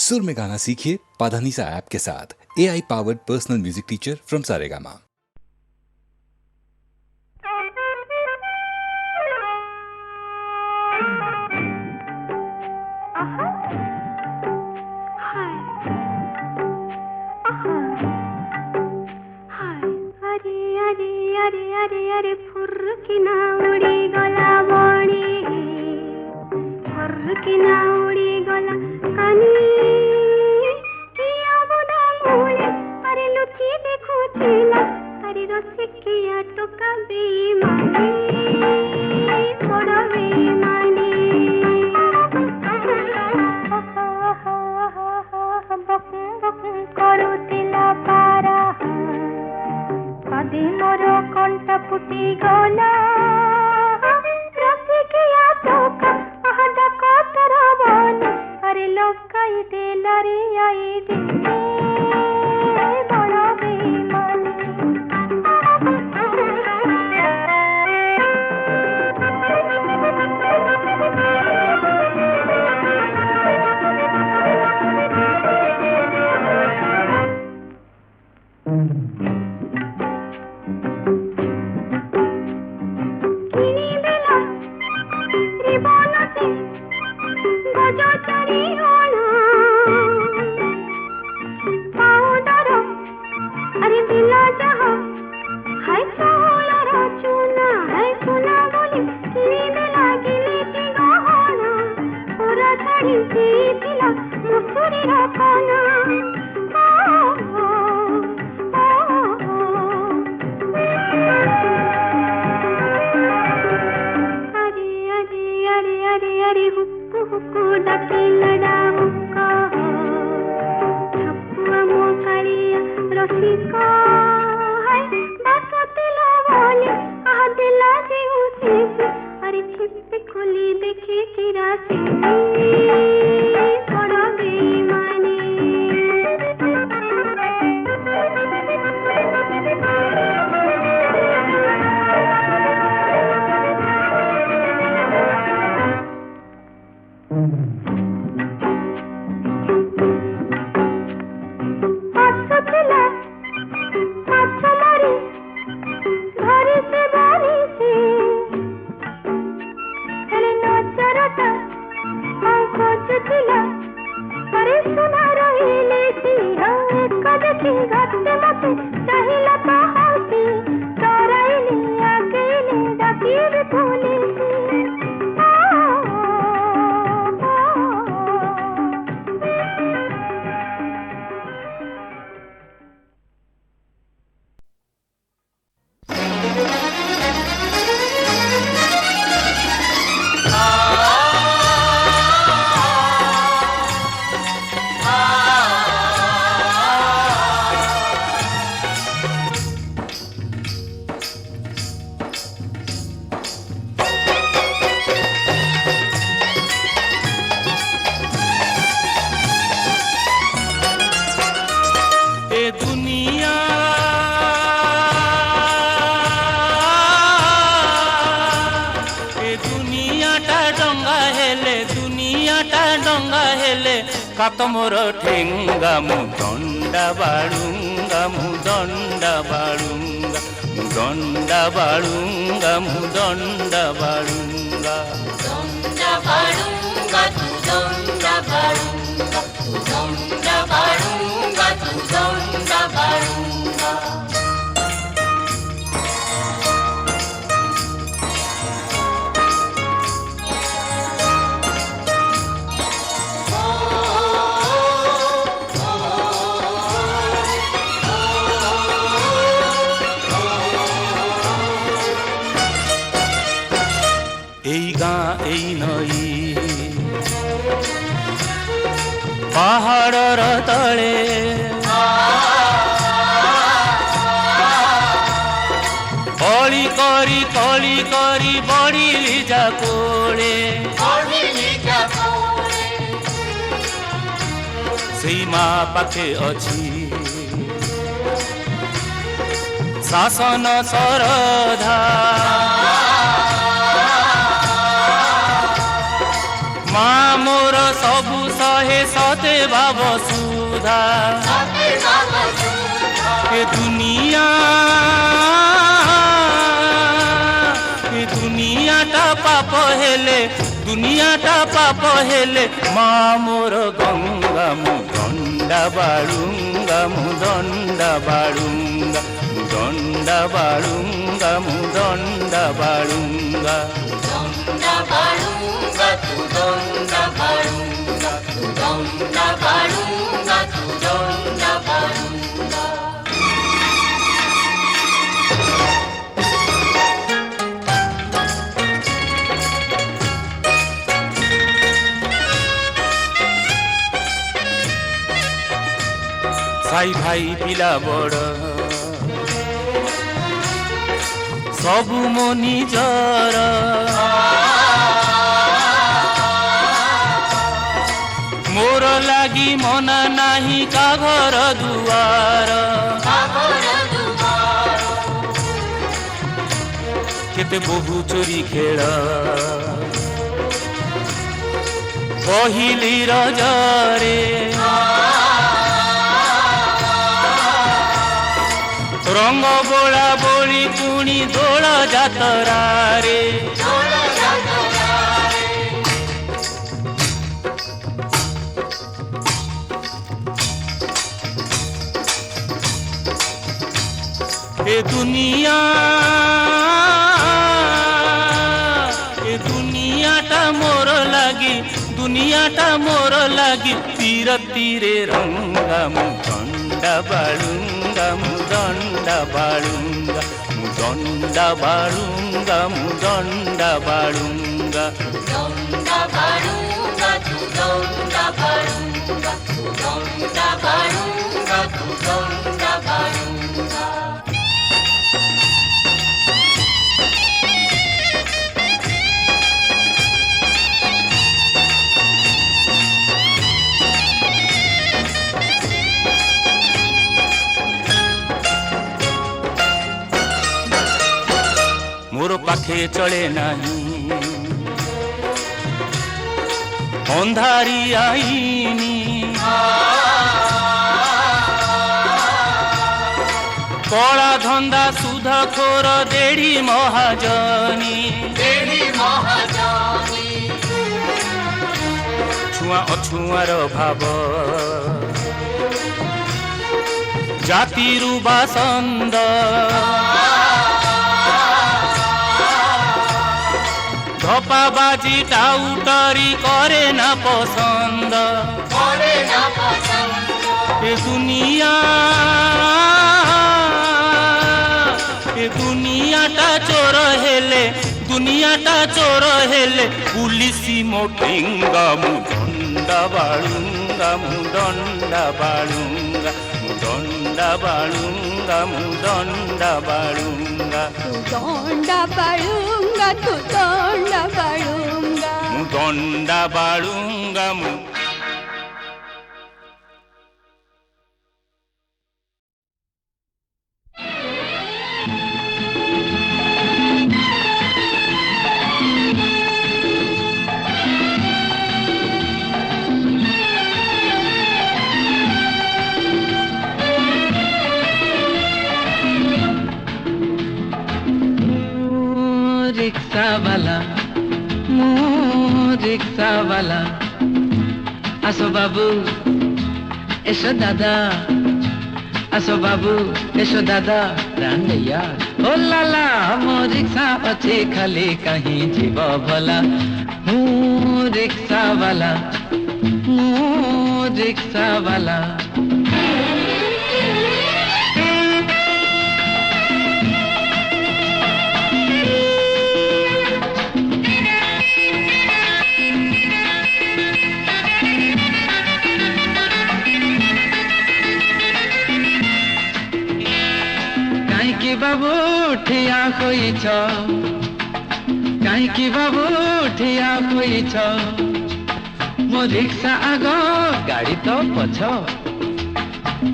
सुर में गाना सीखिए पाधानीसा ऐप के साथ। AI powered personal music teacher from Saregama. अरे फुर्किना उड़ी गला बणी फुर्किना उड़ी गला कानी किया बुदा मूले अरे लुची देखुचिला अरे रसिकिया टोका बेईमानी बड़ा बेईमानी करुतिला पारा कदी मोर कंठ फुटी गला रसिकिया टोका आहदा कतर बन अरे लोकाई देला रे आई दिने बड़ा बेईमानी कातमोर ठेंगा मुदंडा बाळुंगा मुदंडा बाळुंगा मुदंडा बाळुंगा मुदंडा बाळुंगा दंडा बाळुंगा तू दंडा बाळुंगा तू दंडा बाळुंगा तू दंडा बाळुंगा पहाड़र तले कली करी बढ़ी जा कोले सीमा पाखे अच्छी शासन सरधा माँ मोर सबु सहे सते साथे भाव सुधा साथे भाव सुधा ए दुनिया टा पाप हेले दुनियाटा पाप हेले मा मोर गंगा मु दंडा बाळुंगा मु दंडा बाळुंगा दंडा बाळुंगा मु दंडा बाळुंगा दंडा बाळुंगा तू दंडा बाळुंगा तू दंडा बाळुंगा तू दंडा बाळुंगा साई भाई पिला बड़ सबु मो निजर मोर लागी मना नाही का घर दुआर केते बहु चोरी खेल पहिली रजरे रंग बोला बोली पुणी दोल जातरा रे ए दुनियाटा मोर लागी दुनियाटा मोर लागी तीर तीरे रंगा मु दंडा बाळुंगा मु दंडा बाळुंगा मु दंडा बाळुंगा मु दंडा बाळुंगा दंडा बाळुंगा तू दंडा बाळुंगा तू दंडा बाळुंगा तू दंडा बाळुंगा मोर पाखे चले नहीं अंधारी आईनी कला धंदा सुधा खोर देड़ी महाजनी छुआ अछुआर भाव जाति बासंद धपा बाजी टाउटरी करे ना पसंद ए दुनियाटा चोर हेले पुलिसी मोटिंगा मु दंडा बाळुंगा मु दंडा बाळुंगा मु दंडा बाळुंगा मु दंडा बाळुंगा तू दंडा बाळुंगा तू दंडा बाळुंगा मु दंडा बाळुंगा मु रिक्शा वाला আসো বাবু এসো দাদা আসো বাবু এসো দাদা রান্दैया ओ लाला मो रिक्शा अच्छे खाली कहीं जीव भला हूँ रिक्शा वाला बाबू ठिया खोइछ काहीँकी बाबू ठिया खोइछ मो रिक्शा आगो गाडी त पछ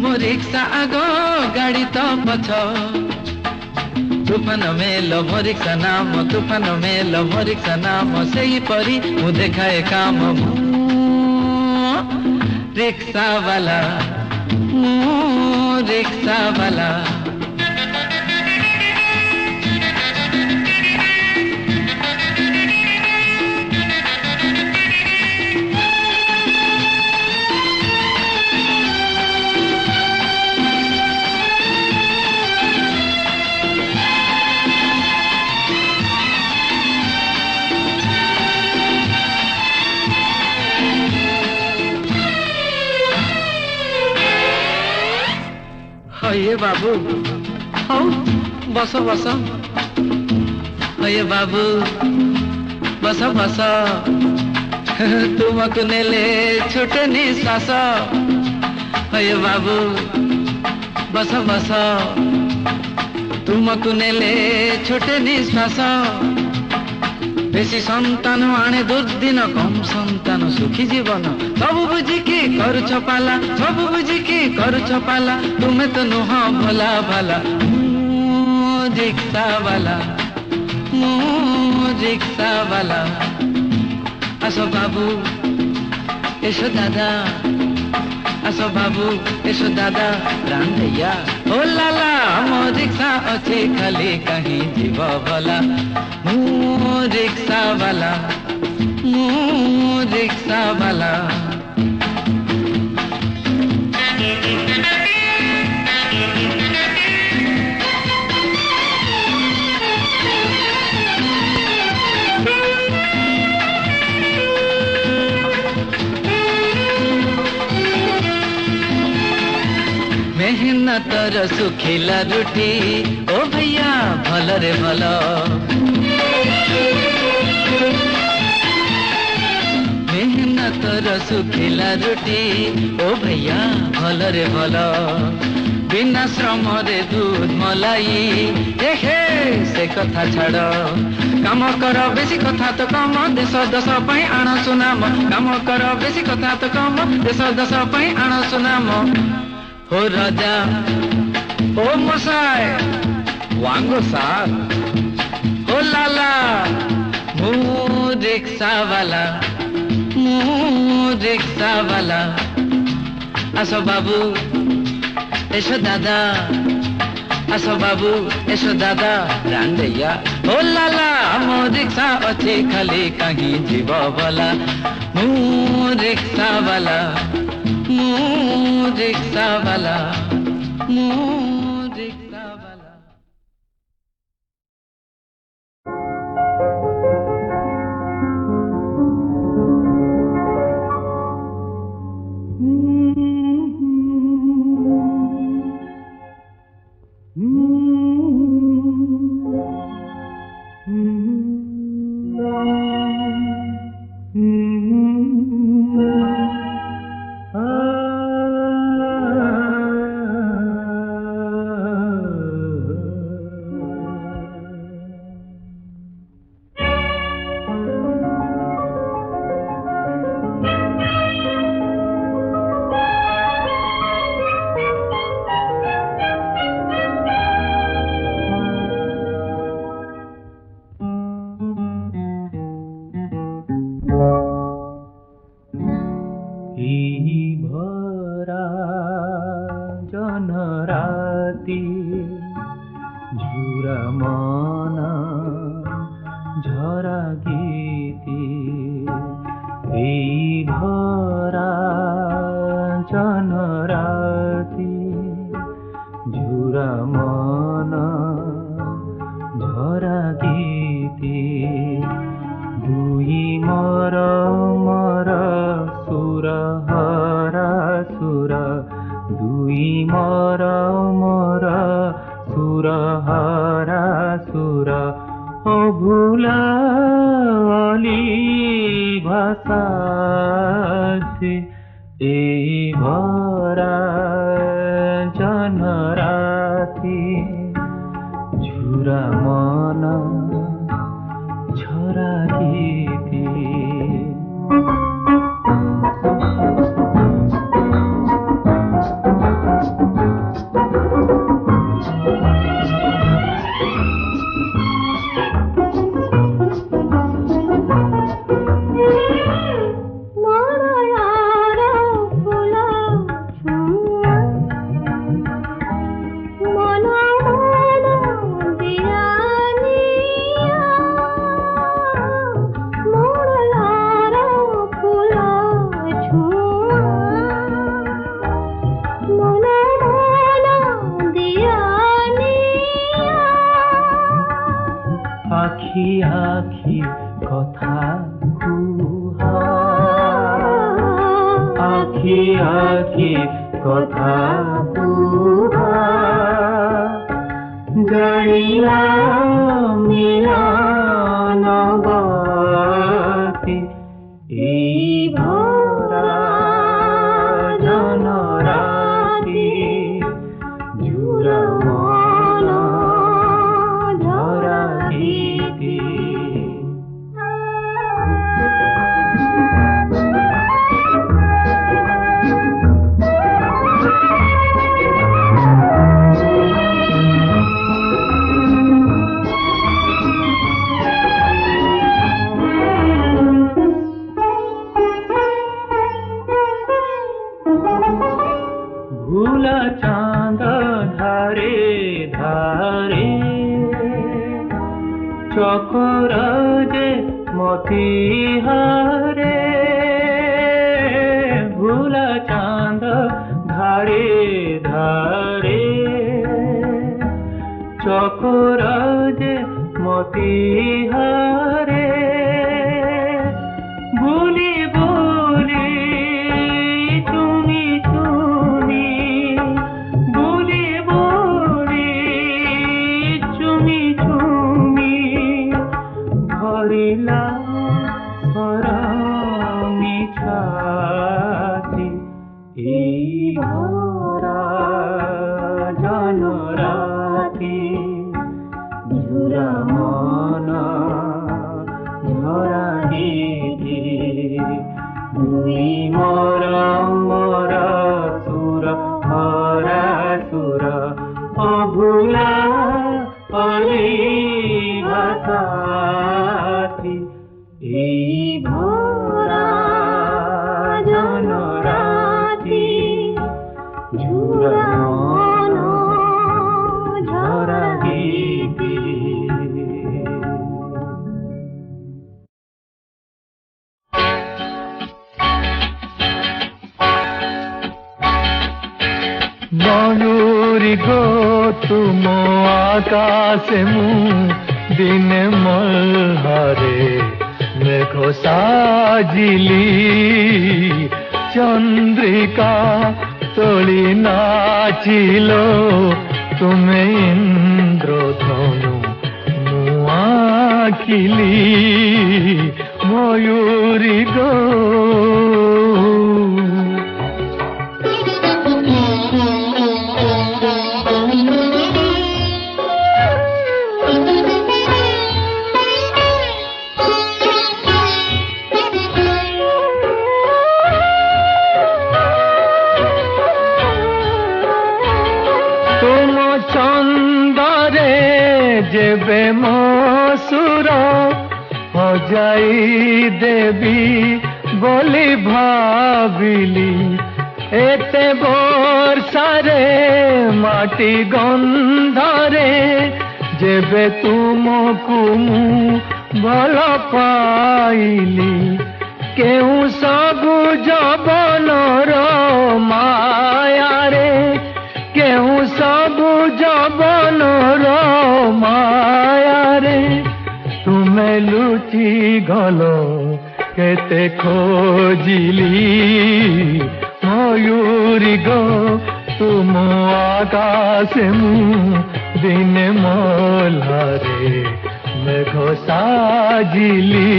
मो रिक्शा आगो गाडी त पछ तुफान मेल मो रिक्शा नाम तुफान मेल मो रिक्शा नाम सेही परी मु देखाए काम रिक्शा वाला रिक्शा वाला ये बाबू हौ बस बस ये बाबू बस बस तुमको नेले छुटे निश्वास ये बाबू बस बस तुमको नेले छुटे निश्वास बेसी संतान आने दुर्दिन कम संतान सुखी जीवन सबु बुझिकी करुछ पाला सबु बुझिकी करुछ पाला तुमे तो नुह भला भला रिक्शा वाला आसो बाबू एसो दादा आसो बाबू एसो दादा रांधैया ओ लाला मो रिक्शा अच्छी खाली कहीं जीव भला रिक्शा वाला मेहनतर सुखिला रुटी ओ भैया भल रे भल मेहनतर सुखिला रुटी ओ भैया भल रे भल बिना श्रम रे दूध मलाई हे से कथा छाड़ काम कर बेसी कथा तो कम देश दश पाई आण सुनाम काम कर बेसी कथा तो कम देश दश पाई आण सुनाम हो राजा ओ मसाय वांगो सार हो लाला मु रिक्शा वाला आसो बाबू एसो दादा आसो बाबू एसो दादा रांधैया हो लाला मो रिक्शा अच्छी खाली कहीं जीव भला मु रिक्शा वाला रिक्शा वाला मोर यार फूल আখি আখি কথা কুহা আখি আখি কথা কুহা জানিলা মিলন গতি এই ভরা জনরাতি জুড়া মন ঝরা গীতি ভুলা চাঁদ ধারে ধারে চকর যে মতি হারে ভুলা চাঁদ ধারে ধারে চকর যে মতি হারে ভুলি ভুলি তুমি তুমি ভুলি ভুলি তুমি তুমি ভরিলা সরমি ছাতি এই ভরা জনরাতি ঝুরা মন ঝরা গীতি দুই মর মর সুর হরা সুর অভুলা অলি ভাষাতি এই ভরা জনরাতি ঝুরা মন ঝরা গীতি ময়ূরী গো তুম আকাশে মু দিনে মলহারে মেঘ সাজিলি চন্দ্রিকা তোলি নাচিল তুমি ইন্দ্রধনু মু আঁকিলি ময়ূরী গো যেবে মসুর হজাই দেবী বলি ভাবিলি এতে বর্ষারে মাটি গন্ধরে যেবে তুমকু মু ভাল পাইলি কেউ সবু যবনর মায়ারে কেউ সবু যবনর মায়ারে তুমে লুচি গল কেতে খোঁজিলি ময়ূরী গো তুম আকাশে মু দিনে মলহারে মেঘ সাজিলি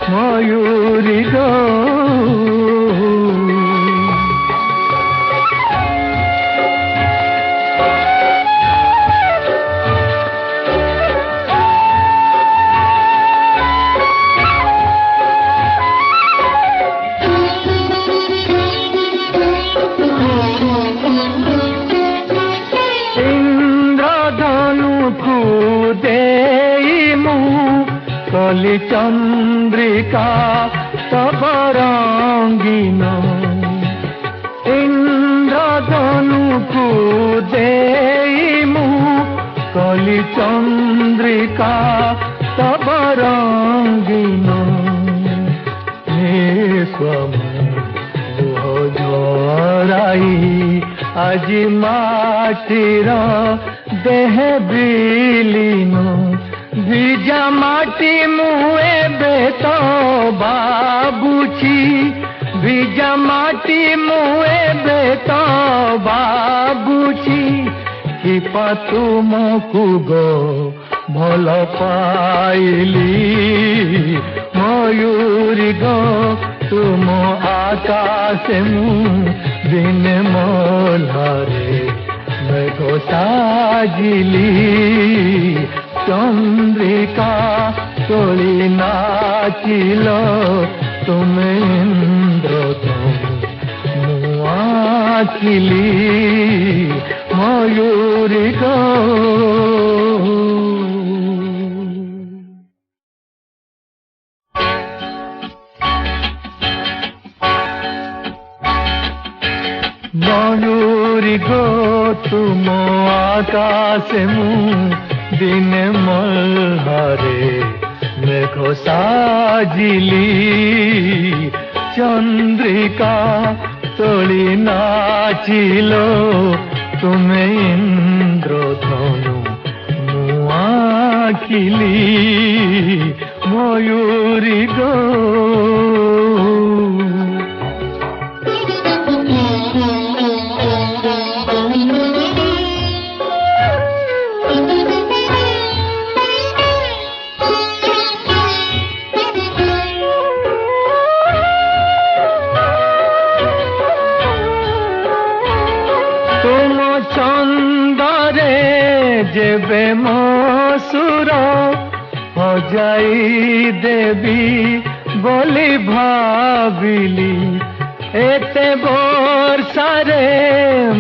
ময়ূরী গো কলি চন্দ্রিকা তব রঙ্গিন ইন্দ্রধনুকু দেই মু কলি চন্দ্রিকা তব রঙ্গিন ঝরাই আজি মাটির দেহ বিলীন ভিজা মাটি মুয়ে বেতো বাবুছি ভিজা মাটি মুয়ে বেতো বাবুছি কিপা তুমকু গো ভাল পাইলি ময়ূরী গো তুম আকাশে মু দিনে মলারে মেঘ সাজিলি চন্দ্রিকা তোলি নাচিল তুমি ইন্দ্রধনু মুআকিলি ময়ূরী গো ময়ূরী গো তুম আকাশে মু দিনে মলহারে মেঘ সাজিলি চন্দ্রিকা তোলি নাচিল তুমি ইন্দ্রধনু মুআকিলি ময়ূরী গো যেবে মসুর হজাই দেবী বলি ভাবিলি এতে বর্ষারে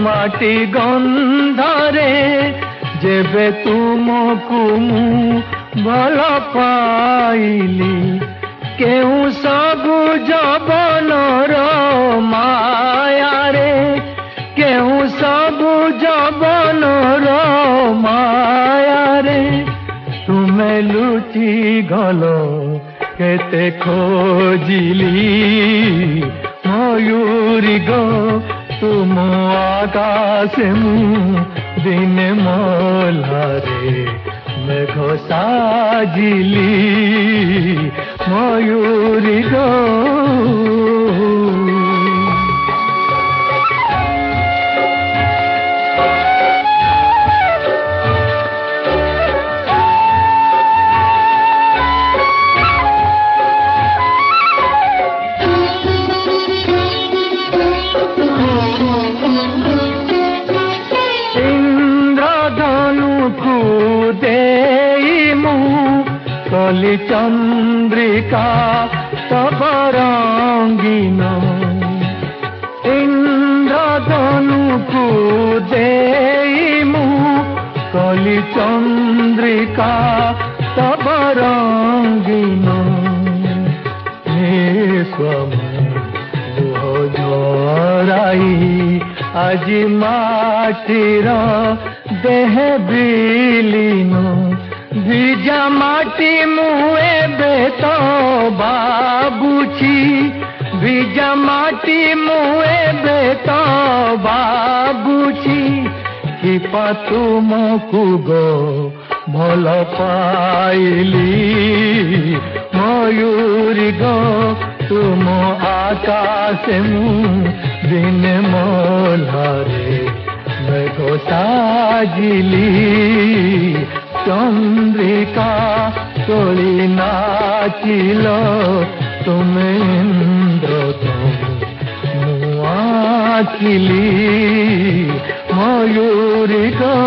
মাটি গন্ধরে যেবে তুমকু মু ভাল পাইলি কেউ সবু যবনর মায়ারে কেউ সবু যবনর মায়ারে তুমে লুচি গল কেতে খোঁজিলি ময়ূরী গো তুম আকাশে মু দিনে মলারে মেঘ সাজিলি ময়ূরী গো কলি চন্দ্রিকা তব রঙ্গিন ইন্দ্রধনুকু দেই মু কলি চন্দ্রিকা তব রঙ্গিন নিঃস্বম লুহ ঝরাই আজি মাটির দেহে বিলীন ভিজা মাটি মুয়ে বেতো বাবুছি ভিজা মাটি মুয়ে বেতো বাবুছি কিপা তুমকু গো ভাল পাইলি ময়ূরী গো তুম আকাশে মু দিনে মলারে মেঘ সাজিলি চন্দ্রিকা তোলি নাচিল তুমি ইন্দ্রধনু মুআকিলি ময়ূরী গো